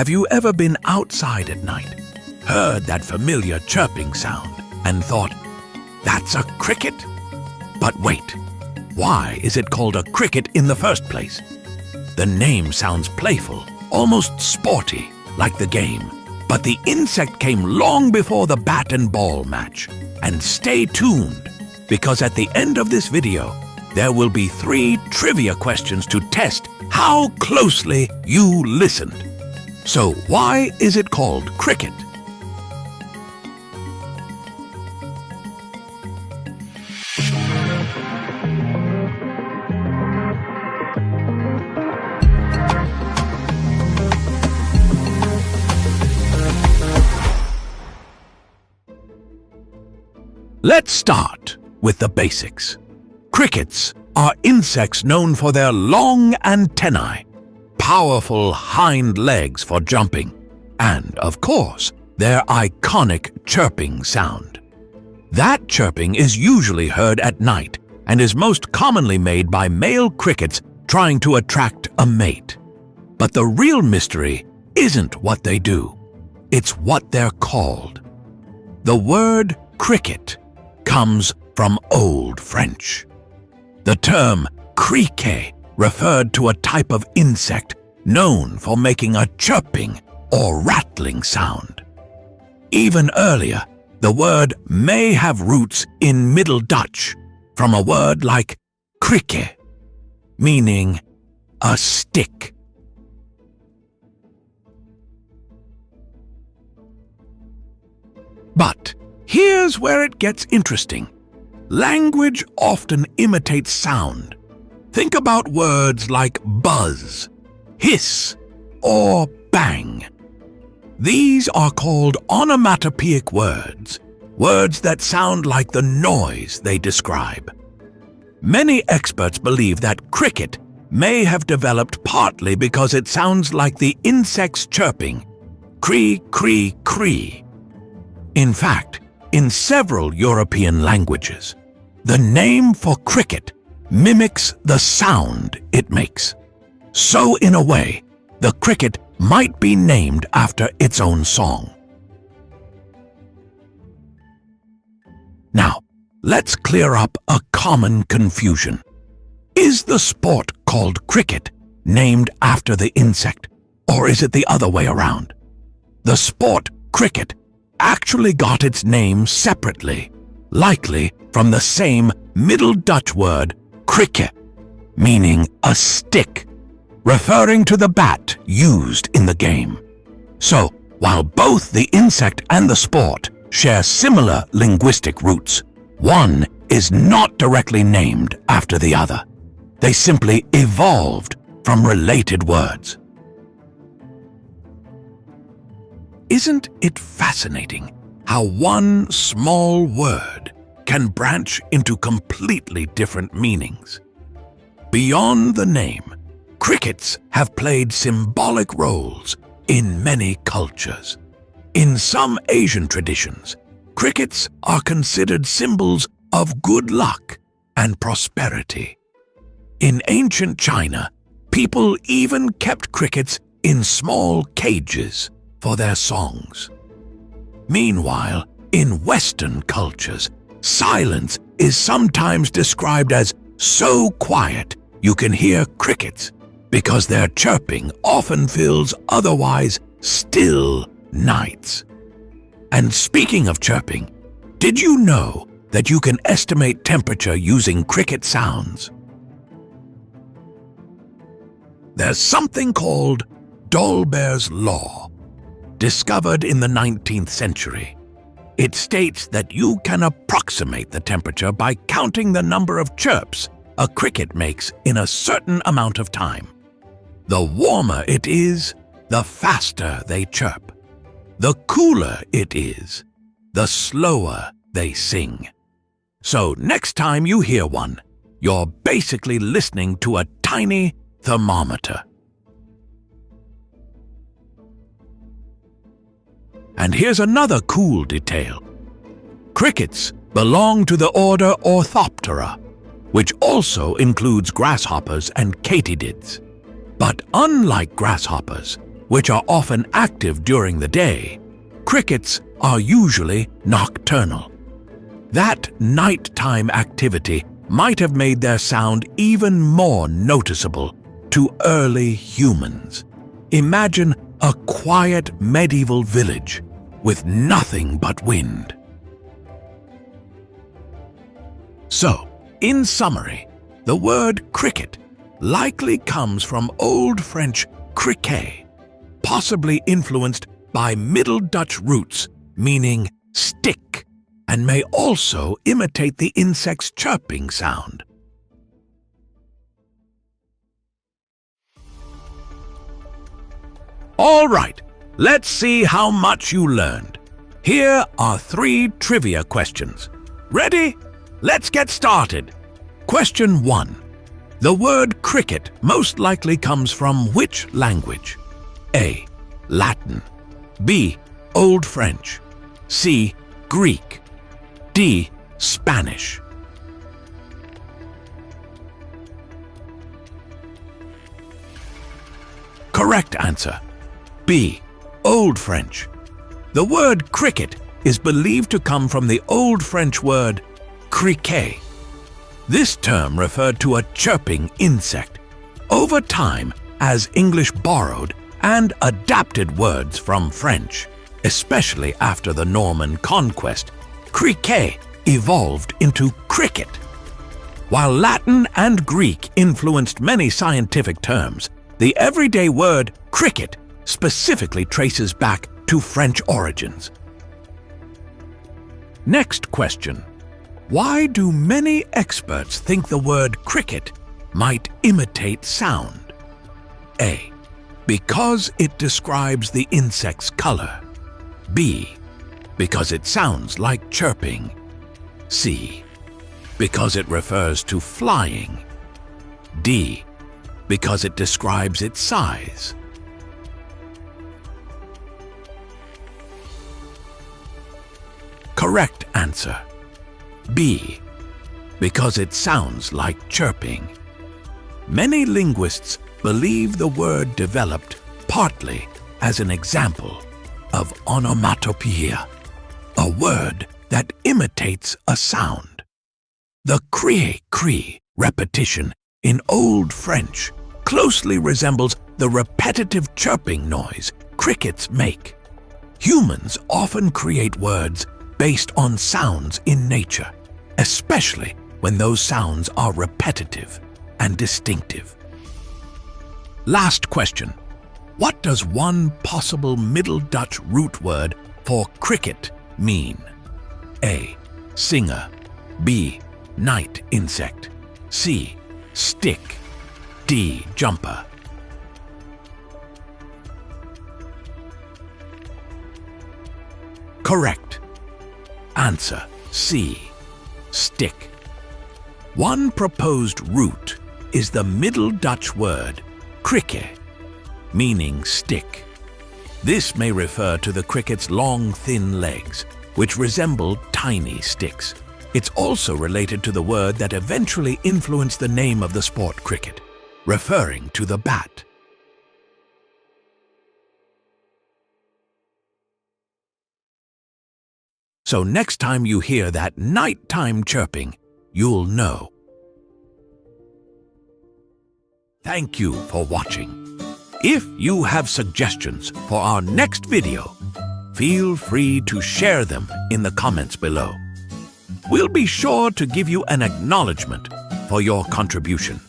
Have you ever been outside at night, heard that familiar chirping sound, and thought, that's a cricket? But wait, why is it called a cricket in the first place? The name sounds playful, almost sporty, like the game. But the insect came long before the bat and ball match. And stay tuned, because at the end of this video, there will be 3 trivia questions to test how closely you listened. So why is it called cricket? Let's start with the basics. Crickets are insects known for their long antennae, powerful hind legs for jumping, and, of course, their iconic chirping sound. That chirping is usually heard at night and is most commonly made by male crickets trying to attract a mate. But the real mystery isn't what they do, it's what they're called. The word cricket comes from Old French. The term criquet referred to a type of insect known for making a chirping or rattling sound. Even earlier, the word may have roots in Middle Dutch from a word like kricke, meaning a stick. But here's where it gets interesting. Language often imitates sound. Think about words like buzz, hiss, or bang. These are called onomatopoeic words, words that sound like the noise they describe. Many experts believe that cricket may have developed partly because it sounds like the insect's chirping, cree, cree, cree. In fact, in several European languages, the name for cricket mimics the sound it makes. So in a way, the cricket might be named after its own song. Now, let's clear up a common confusion. Is the sport called cricket named after the insect, or is it the other way around? The sport cricket actually got its name separately, likely from the same Middle Dutch word kricke, meaning a stick, referring to the bat used in the game. So, while both the insect and the sport share similar linguistic roots, one is not directly named after the other. They simply evolved from related words. Isn't it fascinating how one small word can branch into completely different meanings? Beyond the name, crickets have played symbolic roles in many cultures. In some Asian traditions, crickets are considered symbols of good luck and prosperity. In ancient China, people even kept crickets in small cages for their songs. Meanwhile, in Western cultures, silence is sometimes described as so quiet you can hear crickets because their chirping often fills otherwise still nights. And speaking of chirping, did you know that you can estimate temperature using cricket sounds? There's something called Dolbear's Law, discovered in the 19th century. It states that you can approximate the temperature by counting the number of chirps a cricket makes in a certain amount of time. The warmer it is, the faster they chirp. The cooler it is, the slower they sing. So next time you hear one, you're basically listening to a tiny thermometer. And here's another cool detail. Crickets belong to the order Orthoptera, which also includes grasshoppers and katydids. But unlike grasshoppers, which are often active during the day, crickets are usually nocturnal. That nighttime activity might have made their sound even more noticeable to early humans. Imagine a quiet medieval village with nothing but wind. So, in summary, the word cricket likely comes from Old French criquet, possibly influenced by Middle Dutch roots meaning stick, and may also imitate the insect's chirping sound. All right, let's see how much you learned. Here are 3 trivia questions. Ready? Let's get started. Question 1. The word cricket most likely comes from which language? A. Latin. B. Old French. C. Greek. D. Spanish. Correct answer. B. Old French. The word cricket is believed to come from the Old French word criquet. This term referred to a chirping insect. Over time, as English borrowed and adapted words from French, especially after the Norman conquest, criquet evolved into cricket. While Latin and Greek influenced many scientific terms, the everyday word cricket specifically traces back to French origins. Next question. Why do many experts think the word cricket might imitate sound? A. Because it describes the insect's color. B. Because it sounds like chirping. C. Because it refers to flying. D. Because it describes its size. Correct answer. B. Because it sounds like chirping. Many linguists believe the word developed partly as an example of onomatopoeia, a word that imitates a sound. The criquet repetition in Old French closely resembles the repetitive chirping noise crickets make. Humans often create words based on sounds in nature, especially when those sounds are repetitive and distinctive. Last question. What does one possible Middle Dutch root word for cricket mean? A. Singer. B. Night insect. C. Stick. D. Jumper. Correct. Answer C. Stick. One proposed root is the Middle Dutch word kricke, meaning stick. This may refer to the cricket's long, thin legs, which resemble tiny sticks. It's also related to the word that eventually influenced the name of the sport cricket, referring to the bat. So next time you hear that nighttime chirping, you'll know. Thank you for watching. If you have suggestions for our next video, feel free to share them in the comments below. We'll be sure to give you an acknowledgement for your contribution.